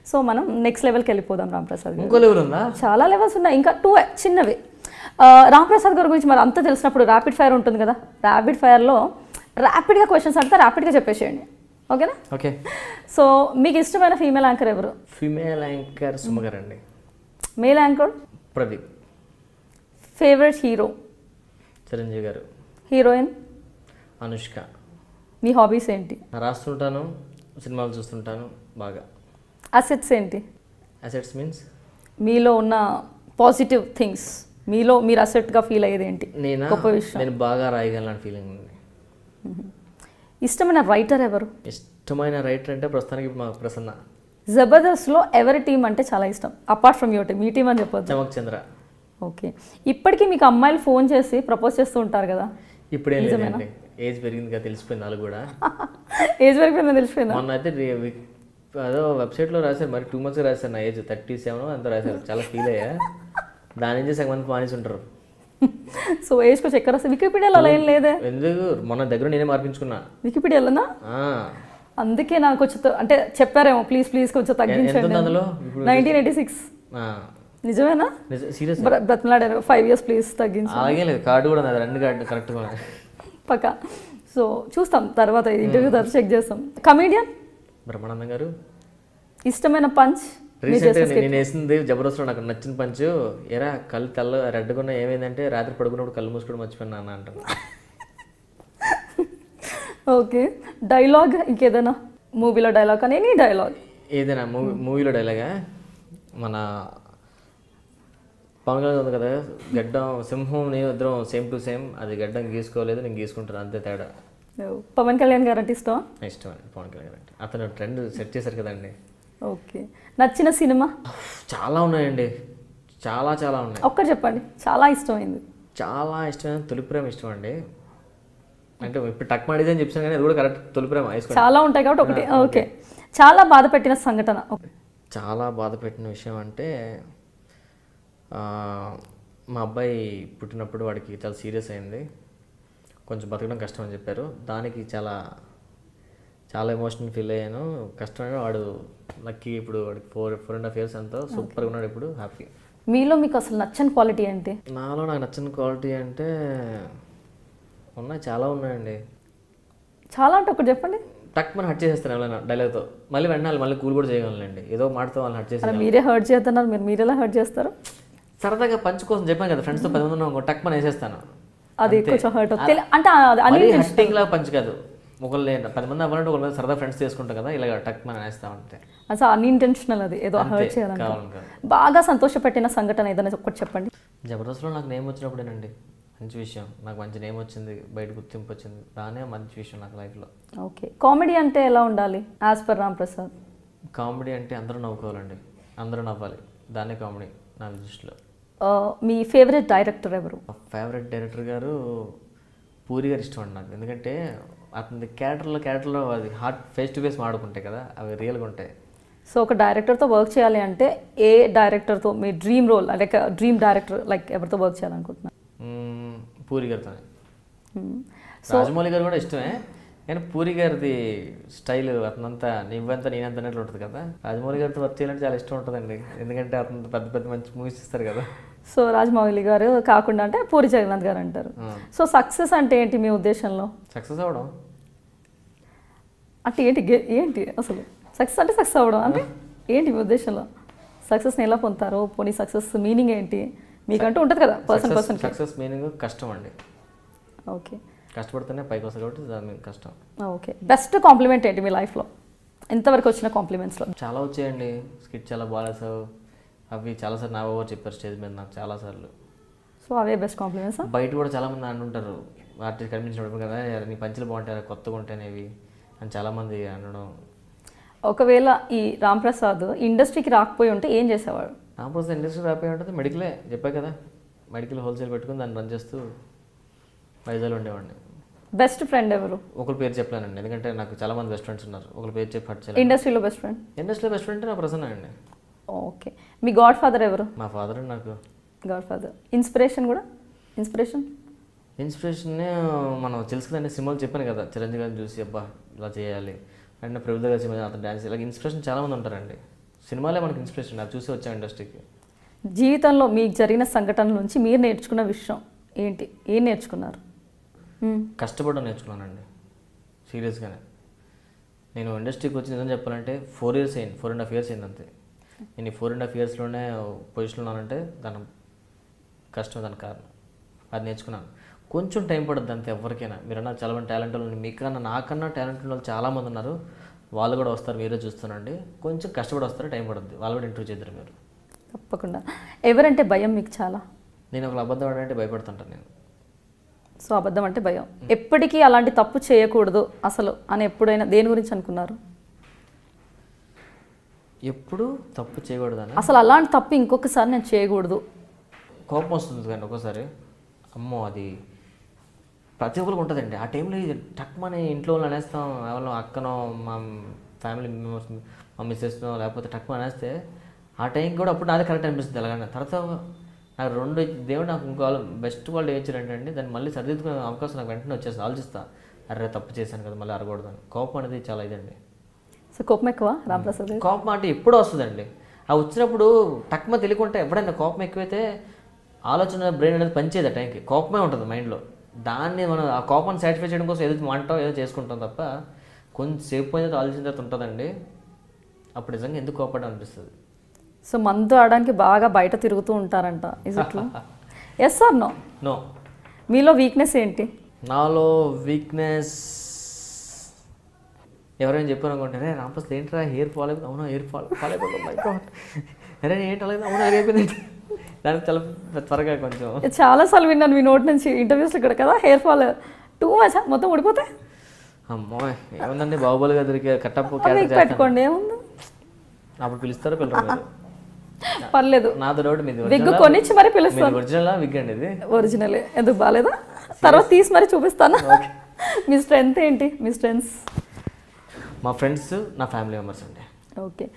So మనం next లెవెల్కి వెళ్ళిపోదాం రాంప్రసాద్ గారు. ఇంకో లెవెల్ ఉందా? చాలా లెవెల్స్ ఉన్నాయి, ఇంకా 2 చిన్నవి. రాంప్రసాద్ గారి గురించి మరి అంతా తెలిసినప్పుడు ర్యాపిడ్ ఫైర్ ఉంటుంది కదా, ర్యాపిడ్ ఫైర్లో ర్యాపిడ్గా క్వశ్చన్స్ అడితే ర్యాపిడ్గా చెప్పేసేయండి, ఓకేనా? ఓకే. సో మీకు ఇష్టమైన ఫీమేల్ యాంకర్ ఎవరు? ఫీమేల్ యాంకర్ సుమ గారు అండి. Male anchor? Pradeep. Favourite hero? Chiranjeevi గారు. హీరోయిన్? అనుష్క. మీ హాబీస్ ఏంటి? రాస్తుంటాను, సినిమాలు చూస్తుంటాను బాగా. అసెట్స్ ఏంటి? అసెట్స్ మీన్స్ మీలో ఉన్న పాజిటివ్ థింగ్స్, మీలో మీరు అసెట్గా ఫీల్ అయ్యేది ఏంటి? గొప్ప విషయం. నేను బాగా రాయగలను ఫీలింగ్ ఉంది. ఇష్టమైన రైటర్ ఎవరు? ఇష్టమైన రైటర్ అంటే ప్రస్తుతానికి మా ప్రసన్న. జబర్దస్త్లో ఎవరి టీం అంటే చాలా ఇష్టం apart from your team? Me team అని చెప్పొచ్చు. చమక్ చంద్ర. ఓకే. ఇప్పటికీ మీకు అమ్మాయిలు ఫోన్ చేసి ప్రపోజ్ చేస్తూ ఉంటారు కదా? ఇప్పుడేం లేదండి, ఏజ్ పెరిగింది కదా, తెలిసిపోయింది వాళ్ళు కూడా. ఏజ్ పెరిగిపోయిందా? తెలిసిపోయిందా? మొన్న అయితే అదో వెబ్సైట్లో రాశారు, మరి 2 months రాశారు, నా ఏజ్ 37 అంత రాశారు. చాలా ఫీల్ అయ్యా. దాని నుంచి సగం మంది మానేసి ఉంటారు. సో ఏజ్ కొంచెం ఎక్కడ వస్తుంది? వికీపీడియాలో అలా ఏం లేదే. ఎందుకు? మొన్న దగ్గర నేనే మార్పించుకున్నా వికీపీడియాలోనా? అందుకే నాకు కొంచెం అంటే చెప్పారేమో ప్లీజ్ కొంచెం తగ్గించండి. 1986. నిజమేనా? సీరియస్ బ్రతిమలాడారు 5 years ప్లీజ్ తగ్గించండి. అలాగే లేదు, కార్డు కూడా ఉంది, 2 కార్డు కరెక్ట్గా ఉన్నాయి పక్కా. సో చూస్తాం తర్వాత, ఇంటర్వ్యూ తర్వాత చెక్ చేస్తాం. కమీడియన్? బ్రహ్మానందం గారు. ఇష్టమైన పంచ్? రీసెంట్గా నేను వేసింది జబర్దస్త్లో నాకు నచ్చిన పంచ్, ఎరా కళ్ళు తెల్ల రెడ్గా ఉన్న ఏమైందంటే రాత్రి పడుకున్నప్పుడు కళ్ళు మూసుకోవడం మర్చిపోయినా అన్న అంటాను. ఓకే. డైలాగ్ ఇంకేదైనా మూవీలో డైలాగ్ కానీ ఎనీ డైలాగ్ ఏదైనా మూవీలో డైలాగా? మన పవన్ కళ్యాణ్ ఉంది కదా, గడ్డం సింహం నేను ఇద్దరం సేమ్ టు సేమ్, అది గడ్డం గీసుకోలేదు, నేను గీసుకుంటాను, అంతే తేడా. పవన్ కళ్యాణ్ గారు అంటే ఇష్టం? ఇష్టం అండి పవన్ కళ్యాణ్ అంటే. అతను ట్రెండ్ సెట్ చేశారు కదండి. ఓకే. నచ్చిన సినిమా? చాలా ఉన్నాయండి, చాలా ఉన్నాయి. ఒక్కటి చెప్పండి చాలా ఇష్టమైంది. చాలా ఇష్టమైన తొలి ప్రేమ ఇష్టం అండి. అంటే ఇప్పుడు టక్ మాడిదే అని చెప్పాను కానీ అది కూడా కరెక్ట్, తొలి ప్రేమ. చాలా ఉంటాయి కాబట్టి ఒకటి. ఓకే. చాలా బాధ పెట్టిన సంఘటన? చాలా బాధ పెట్టిన విషయం అంటే మా అబ్బాయి పుట్టినప్పుడు వాడికి చాలా సీరియస్ అయింది, కొంచెం బతకడం కష్టం అని చెప్పారు. దానికి చాలా ఎమోషనల్ ఫీల్ అయ్యాను. కష్టమైన వాడు లక్కీ ఇప్పుడు వాడికి 4.5 years ఎంతో సూపర్గా ఉన్నాడు, ఇప్పుడు హ్యాపీ. మీలో మీకు అసలు నచ్చని క్వాలిటీ ఏంటి? నాలో నాకు నచ్చని క్వాలిటీ అంటే చాలా ఉన్నాయండి. చాలా అంటే ఒకటి చెప్పండి. టక్ మనం హర్ట్ చేసేస్తాను ఎవరైనా డైలాగ్తో, మళ్ళీ వెంటనే మళ్ళీ కూల్ కూడా చేయగలండి, ఏదో మాటతో వాళ్ళని హర్ట్ చేసి. మీరే హర్ట్ చేస్తున్నారు, మీరు ఎలా హర్ట్ చేస్తారు? సరదాగా పంచ్ కోసం చెప్పాను కదా, ఫ్రెండ్స్తో 10 మంది ఉన్నాం, టక్ మనం వేసేస్తాను. అది కొంచెం హర్ట్ అంటే హర్టింగ్ లాగా పంచ్ కాదు, ఒకళ్ళు 10 మంది అవ్వాలంటే ఒకళ్ళ సరదా ఫ్రెండ్స్ చేసుకుంటాం కదా, ఇలా టక్ మనం వేస్తాం అంతే. అసలు అన్ఇంటెన్షనల్, అది ఏదో హర్ట్ చేయాలని. బాగా సంతోషపెట్టిన సంఘటన ఏదైనా ఒకటి చెప్పండి. జబర్దస్త్లో నాకు నేమ్ వచ్చినప్పుడేనండి మంచి విషయం, నాకు మంచి నేమ్ వచ్చింది, బయట గుర్తింపు వచ్చింది, దానే మంచి విషయం నాకు లైఫ్లో. ఓకే. కామెడీ అంటే ఎలా ఉండాలి యాజ్ పర్ రాంప్రసాద్? కామెడీ అంటే అందరూ నవ్వుకోవాలండి, అందరూ నవ్వాలి, దాన్నే కామెడీ నా దృష్టిలో. మీ ఫేవరెట్ డైరెక్టర్ ఎవరు? ఫేవరెట్ డైరెక్టర్ గారు పూరి గారు ఇష్టం అండి నాకు, ఎందుకంటే అతని క్యారెక్టర్లో అది హార్ట్ ఫేస్ టు ఫేస్ మాడుకుంటాయి కదా, అవి రియల్గా ఉంటాయి. సో ఒక డైరెక్టర్తో వర్క్ చేయాలి అంటే ఏ డైరెక్టర్తో మీ dream role, like dream director like ఎవరితో వర్క్ చేయాలనుకుంటున్నారు? పూరి గారితో. రాజమౌళి గారు కూడా ఇష్టమే, కానీ పూరి గారిది స్టైల్ అతనంతా నువ్వంతా నేనంత అన్నట్లు ఉంటుంది కదా, రాజమౌళి గారితో వర్క్ చేయాలంటే చాలా ఇష్టం ఉంటుందండి, ఎందుకంటే అతను పెద్ద మంచి మూవీస్ ఇస్తారు కదా. సో రాజమౌళి గారు కాకుండా అంటే పూరి జగన్నాథ్ గారు అంటారు. సో సక్సెస్ అంటే ఏంటి మీ ఉద్దేశంలో? సక్సెస్ అవ్వడం అంటే ఏంటి అసలు సక్సెస్ అంటే? సక్సెస్ అవ్వడం అంటే ఏంటి మీ ఉద్దేశంలో? సక్సెస్ని ఎలా పొందుతారు? పోనీ సక్సెస్ మీనింగ్ ఏంటి మీకంటూ ఉంటుంది కదా పర్సన్? సక్సెస్ మీనింగ్ కష్టం అండి. ఓకే. కష్టపడితేనే పైకి వస్తుంది కాబట్టి దాని కష్టం. ఓకే. బెస్ట్ కాంప్లిమెంట్ ఏంటి మీ లైఫ్లో? ఎంతవరకు వచ్చిన కాంప్లిమెంట్స్లో? చాలా వచ్చాయండి. స్కిట్ చాలా బాగాలేసావు, అవి చాలాసార్లు నా ఓవర్ చెప్పారు స్టేజ్ మీద నాకు చాలాసార్లు. సో అవే బెస్ట్ కాంప్లిమెంట్స్. బయట కూడా చాలామంది అంటుంటారు, ఆర్టిస్ట్ కనిపించినప్పుడు కదా నీ పంచులు బాగుంటాయి, కొత్తగా ఉంటాయినవి అని చాలామంది అనడం. ఒకవేళ ఈ రాంప్రసాద్ ఇండస్ట్రీకి రాకపోయి ఉంటే ఏం చేసేవాడు? రాంప్రసాద్ ఇండస్ట్రీకి రాకపోయి ఉంటుంది మెడికలే, చెప్పా కదా, మెడికల్ హోల్సేల్ పెట్టుకుని దాన్ని రన్ చేస్తూ వైజాగ్లో ఉండేవాడిని. బెస్ట్ ఫ్రెండ్ ఎవరు? ఒకరి పేరు చెప్పలేనండి, ఎందుకంటే నాకు చాలా మంది బెస్ట్ ఫ్రెండ్స్ ఉన్నారు, ఒకరి పేరు చెప్పి హట్ చేయాలి. ఇండస్ట్రీలో బెస్ట్ ఫ్రెండ్ నా ప్రసన్న అండి. ఓకే. మీ గాడ్ ఫాదర్ ఎవరు? మా ఫాదర్ నాకు గాడ్ ఫాదర్. ఇన్స్పిరేషన్ మనం తెలుసు కదండి, సినిమాలు చెప్పాను కదా, చిరంజీవి గారిని చూసి అబ్బా ఇలా చేయాలి అండ్ ప్రభుత్వ గారి సినిమా అతను డ్యాన్స్, ఇలా ఇన్స్పిరేషన్ చాలామంది ఉంటారండి. సినిమాలే మనకి ఇన్స్పిరేషన్, అది చూసి వచ్చాం ఇండస్ట్రీకి. జీవితంలో మీకు జరిగిన సంఘటనల నుంచి మీరు నేర్చుకున్న విషయం ఏంటి? ఏం నేర్చుకున్నారు? కష్టపడడం నేర్చుకున్నానండి సీరియస్గానే. నేను ఇండస్ట్రీకి వచ్చి నిజం చెప్పాలంటే 4 years అయింది, 4.5 years అయింది అంతే. నేను ఈ 4.5 yearsలోనే పొజిషన్లో ఉన్నానంటే దాని కష్టం, దాని కారణం అది నేర్చుకున్నాను. కొంచెం టైం పడుతుంది అంతే ఎవరికైనా. మీరన్నా చాలా మంది టాలెంట్ వాళ్ళు, మీకన్నా నాకన్నా టాలెంట్ వాళ్ళు చాలామంది ఉన్నారు, వాళ్ళు కూడా వస్తారు, మీరే చూస్తానండి. కొంచెం కష్టపడి వస్తారు, టైం పడుతుంది, వాళ్ళు కూడా ఇంటర్వ్యూ చేద్దరు మీరు. తప్పకుండా. ఎవరంటే భయం మీకు చాలా? నేను ఒక అబద్ధం ఆడంటే భయపడుతుంటాను నేను. సో అబద్ధం అంటే భయం. ఎప్పటికీ అలాంటి తప్పు చేయకూడదు అసలు అని ఎప్పుడైనా దేని గురించి అనుకున్నారు? ఎప్పుడు తప్పు చేయకూడదని, అసలు అలాంటి తప్పు ఇంకొకసారి నేను చేయకూడదు. కోపం వస్తుంది కానీ ఒక్కోసారి, అమ్మో అది ప్రతి ఒక్కరికి ఉంటుందండి. ఆ టైంలో టక్మని ఇంట్లో వాళ్ళు అనేస్తాం, ఎవరో అక్కనో మా ఫ్యామిలీ మెంబర్స్, మా మిస్సెస్నో లేకపోతే టక్మని అనేస్తే ఆ టైంకి కూడా అప్పుడు నాదే కరెక్ట్ అనిపిస్తుంది. అలాగనే తర్వాత నాకు దేవుడు నాకు ఇంకో బెస్ట్ వాళ్ళు ఏచ్చారంటే అండి, దాన్ని మళ్ళీ సరిదిద్దుకునే అవకాశం నాకు వెంటనే వచ్చేస్తుంది. ఆలోచిస్తా, అరే తప్పు చేశాను కదా, మళ్ళీ అరగకూడదని. కోపం అనేది చాలా ఇదండి. సో కోపం ఎక్కువ రాంప్రసాద్? కోపం అంటే ఎప్పుడూ వస్తుందండి. ఆ వచ్చినప్పుడు టక్మ తెలియకుంటే ఎప్పుడైనా కోపం ఎక్కువైతే ఆలోచన బ్రెయిన్ అనేది పనిచేయదు, ఆ టైంకి కోపమే ఉంటుంది మైండ్లో. దాన్ని మనం ఆ కోపాన్ని సాటిస్ఫై చేయడం కోసం ఏదో వంటాం ఏదో చేసుకుంటాం తప్ప కొంచెంసేపు పోయిన ఆలోచన తర్వాత ఉంటుందండి. అప్పుడు నిజంగా ఎందుకు కోపడం అనిపిస్తుంది. సో మందు ఆడడానికి బాగా బయట తిరుగుతూ ఉంటారంట, is it true? Yes or no? No. మీలో వీక్నెస్ ఏంటి? నాలో వీక్నెస్ ఎవరైనా చెప్పారు అనుకుంటే, అరే రాంప్రసాద్ ఏంట్రా హెయిర్ ఫాల్ అయిపోయింది. అవునా హెయిర్ ఫాల్ అయిపోతుంది, అరే ఏంటి అలాగే, అవునా అయిపోయింది. దానికి చాలా త్వరగా కొంచెం చాలాసార్లు విన్నాను మీ నోటి నుంచి ఇంటర్వ్యూస్ ఇక్కడ కదా, హెయిర్ ఫాల్ టూ మచ్ మొత్తం ఊడిపోతే. అమ్మో ఏముందండి, బాహుబలిగా దొరికే కట్టప్ పెట్టుకోండి, ఏముంది. అప్పుడు పిలుస్తారో పిల్లలు పర్లేదు, నాతో డౌట్ మీది విగ్ కొనిచ్చి మరి పిలుస్తాను. ఒరిజినల్ విగ్ అండి ఇది? ఒరిజినలే. ఎందుకు బాగాలేదా? తర్వాత తీసి మరి చూపిస్తాను. మీ స్ట్రెంగ్త్ ఏంటి? మీ స్ట్రెంగ్స్? మా ఫ్రెండ్స్, నా ఫ్యామిలీ మెంబర్స్ అండి. ఓకే.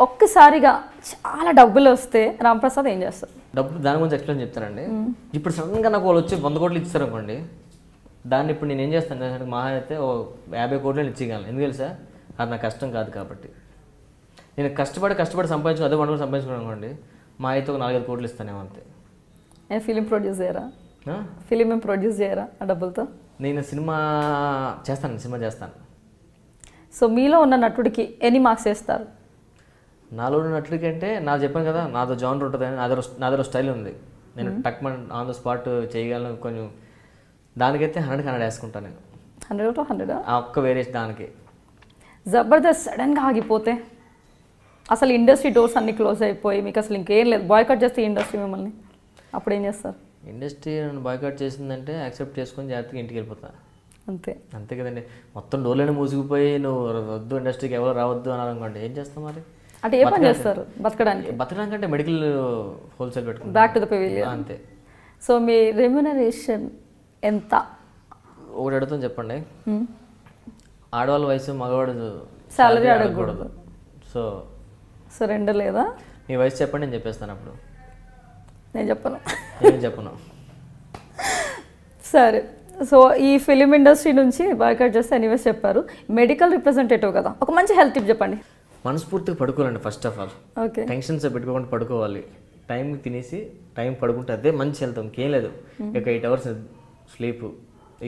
ఒక్కసారిగా చాలా డబ్బులు వస్తే రాంప్రసాద్ ఏం చేస్తారు? డబ్బు దాని గురించి ఎక్స్ప్లెయిన్ చెప్తానండి. ఇప్పుడు సడన్గా నాకు వాళ్ళు వచ్చి 100 కోట్లు ఇచ్చారు అనుకోండి, దాన్ని ఇప్పుడు నేను ఏం చేస్తాను, మహా అయితే 50 కోట్లు ఇచ్చేయగలను. ఎందుకు తెలుసా? అది నా కష్టం కాదు కాబట్టి. నేను కష్టపడి సంపాదించుకుని అదే 100 కోట్లు సంపాదించుకున్నాను అనుకోండి, మా అయితే ఒక 4-5 కోట్లు ఇస్తానేమో అంతే. ఫిలిం ప్రొడ్యూస్ చేయరా? ఫిలిం ఏం ప్రొడ్యూస్ చేయరా ఆ డబ్బులతో? నేను సినిమా చేస్తాను. సో మీలో ఉన్న నటుడికి ఎన్ని మార్క్స్ వేస్తారు? నాలో ఉన్న నటుడికి అంటే నాకు చెప్పాను కదా, నాదో జానర్ ఉంటుంది, నాదో స్టైల్ ఉంది. నేను టక్మన్ ఆన్ ద స్పాట్ చేయగలను. కొంచెం దానికైతే 100 వేసుకుంటాను నేను. 100 ఆ ఒక్క వేరియేషన్ దానికి. జబర్దస్త్ సడన్గా ఆగిపోతే, అసలు ఇండస్ట్రీ డోర్స్ అన్ని క్లోజ్ అయిపోయి మీకు అసలు ఇంకేం లేదు, బాయ్కట్ చేస్తే ఇండస్ట్రీ మిమ్మల్ని, అప్పుడు ఏం చేస్తారు? ఇండస్ట్రీ నన్ను బాయ్కట్ చేసిందంటే యాక్సెప్ట్ చేసుకొని జాగ్రత్తగా ఇంటికి వెళ్ళిపోతా, అంతే కదండి. మొత్తం డోర్లను మూసుకుపోయి నువ్వు వద్దు ఇండస్ట్రీకి ఎవరు రావద్దు అని అనుకోండి, ఏం చేస్తాం మరి? అంటే ఏ పని చేస్తారు బతకడానికి? అంటే మెడికల్ హోల్సేల్ పెట్టుకుంటాం, బ్యాక్ టు ద పెవిలియన్ అంతే. సో మీ రెమ్యునరేషన్ ఎంత? ఒకటి అడుగుతాం చెప్పండి. ఆడవాళ్ళ వయసు మగవాడు సాలరీ అడగకూడదు. సో రెండు లేదా? మీ వయసు చెప్పండి, నేను చెప్పేస్తాను. అప్పుడు నేను చెప్పను. సరే, సో ఈ ఫిలిం ఇండస్ట్రీ నుంచి బాయ్కట్ చేస్తే ఎనీవేస్ చెప్పారు. మెడికల్ రిప్రజెంటేటివ్ కదా, ఒక మంచి హెల్త్ టిప్ చెప్పండి. మనస్ఫూర్తిగా పడుకోవాలండి. First of all okay, tensions పెట్టుకోకుండా పడుకోవాలి. టైంకి తినేసి టైం పడుకుంటే అదే మంచి హెల్త్, ఇంకేం లేదు. ఒక 8 hours స్లీప్,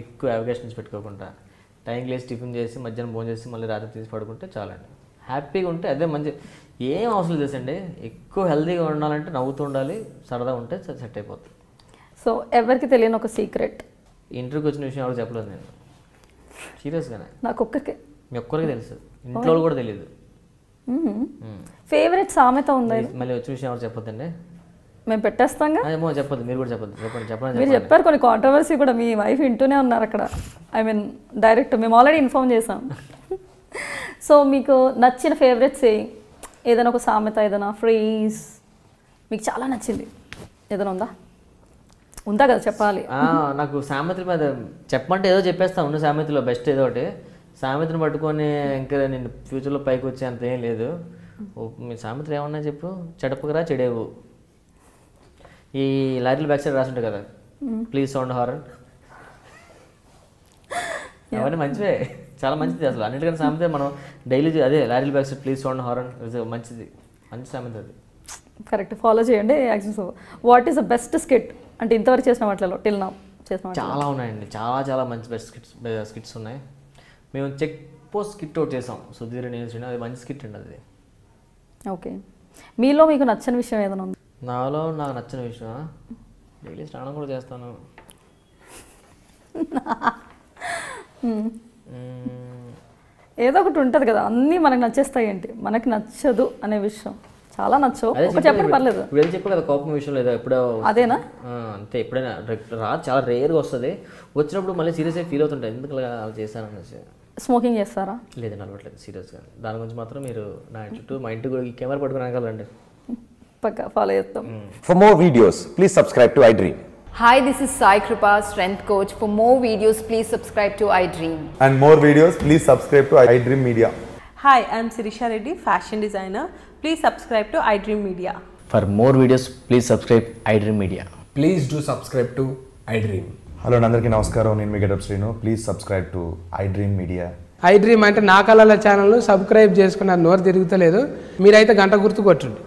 ఎక్కువ అవకేషన్స్ పెట్టుకోకుండా టైంకి లేసి టిఫిన్ చేసి మధ్యాహ్నం భోజనం చేసి మళ్ళీ రాత్రి తీసి పడుకుంటే చాలండి. హ్యాపీగా ఉంటే అదే మంచి. ఏం అవసరం చేసండి, ఎక్కువ హెల్తీగా ఉండాలంటే నవ్వుతూ ఉండాలి, సరదా ఉంటే సెట్ అయిపోతుంది. సో ఎవరికి తెలియని ఒక సీక్రెట్, ఇంటర్వ్యూకి వచ్చిన విషయం ఎవరికి చెప్పలేదు నేను, సీరియస్గానే. నాకు ఒక్కరికి, మీ ఒక్కరికి తెలుసు, ఇంట్లో కూడా తెలియదు. ఫేవరెట్ సామెత ఉందా? మళ్ళీ వచ్చిన విషయం ఎవరు చెప్పొద్దండి, మేము పెట్టేస్తాం. ఏమో చెప్పొద్దు, మీరు కూడా చెప్పొద్దు. చెప్పండి. మీరు చెప్పారు కొన్ని కాంట్రవర్సీ కూడా, మీ వైఫ్ వింటూనే ఉన్నారు అక్కడ. ఐ మీన్ డైరెక్ట్ మేము ఆల్రెడీ ఇన్ఫార్మ్ చేసాం. సో మీకు నచ్చిన ఫేవరెట్ సేయింగ్ ఏదైనా ఒక సామెత, ఏదైనా ఫ్రేజ్ మీకు చాలా నచ్చింది ఏదైనా ఉందా కదా, చెప్పాలి. నాకు సామెతల మీద చెప్పమంటే ఏదో చెప్పేస్తాను. ఉన్న సామెతలో బెస్ట్ ఏదో ఒకటి సామెతను పట్టుకొని ఇంకా నేను ఫ్యూచర్లో పైకి వచ్చే అంత ఏం లేదు. మీ సామెతలు ఏమన్నా చెప్పు. చెడపకరా చెడేవు, ఈ లారీల బ్యాక్ సైడ్ రాసుంటాయి కదా, ప్లీజ్ సౌండ్ హారన్. అవన్నీ మంచివే, చాలా మంచిది. అసలు అన్నిటికన్నా సామెత మనం డైలీ అదే లారీల back side please sound horn మంచిది. మంచి సామెత అది. కరెక్ట్, ఫాలో చేయండి. Action. What is the best skit అంటే ఇంతవరకు చేసిన వాటిలో టిల్ నౌ చేసిన వాటిలో? చాలా ఉన్నాయండి, చాలా మంచి బెస్ట్ స్కిట్స్ ఉన్నాయి. మేము చెక్ పోస్ట్ స్కిట్ అవుట్ చేసాం సుధీర్ నేను, అది మంచి స్కిట్ అండి అది. ఓకే, మీలో మీకు నచ్చని విషయం ఏదైనా ఉంది? నాకు నచ్చిన విషయం డైలీ స్నానం కూడా చేస్తాను. ఏదో ఒకటి ఉంటుంది కదా, అన్నీ మనకు నచ్చేస్తాయి ఏంటి, మనకి నచ్చదు అనే విషయం చాలా నచ్చవు. చెప్పండి పర్లేదు. ఇప్పుడు చెప్పు కదా కోపం విషయం లేదా ఎప్పుడో అదేనా? అంతే, ఎప్పుడైనా చాలా రేర్గా వస్తుంది. వచ్చినప్పుడు మళ్ళీ సీరియస్గా ఫీల్ అవుతుంటాయి, ఎందుకు అలా చేశాను అనేసి. స్మోకింగ్ చేస్తారా? లేదండి, అలవాట్లేదు సీరియస్గా. దాని గురించి మాత్రం మీరు నా చుట్టూ మా ఇంటికి కెమెరా పట్టుకుని అనగలండి, పక్కా ఫాలో చేస్తాం. For more videos, please subscribe to iDream. Hi, this is Sai Kripa, Strength Coach. For more videos, please subscribe to iDream. And more videos, please subscribe to iDream Media. Hi, I'm Sirisha Reddy, fashion designer. Please subscribe to iDream Media. For more videos, please subscribe iDream Media. Please do subscribe to iDream. Hello అందరికీ నమస్కారం, నేను మీ getup Srinu. Please subscribe to iDream Media. iDream అంటే నా కళల channel subscribe చేసుకున్న నోరు తిరుగుతలేదు, మీరైతే గంట గుర్తు కొట్టండి.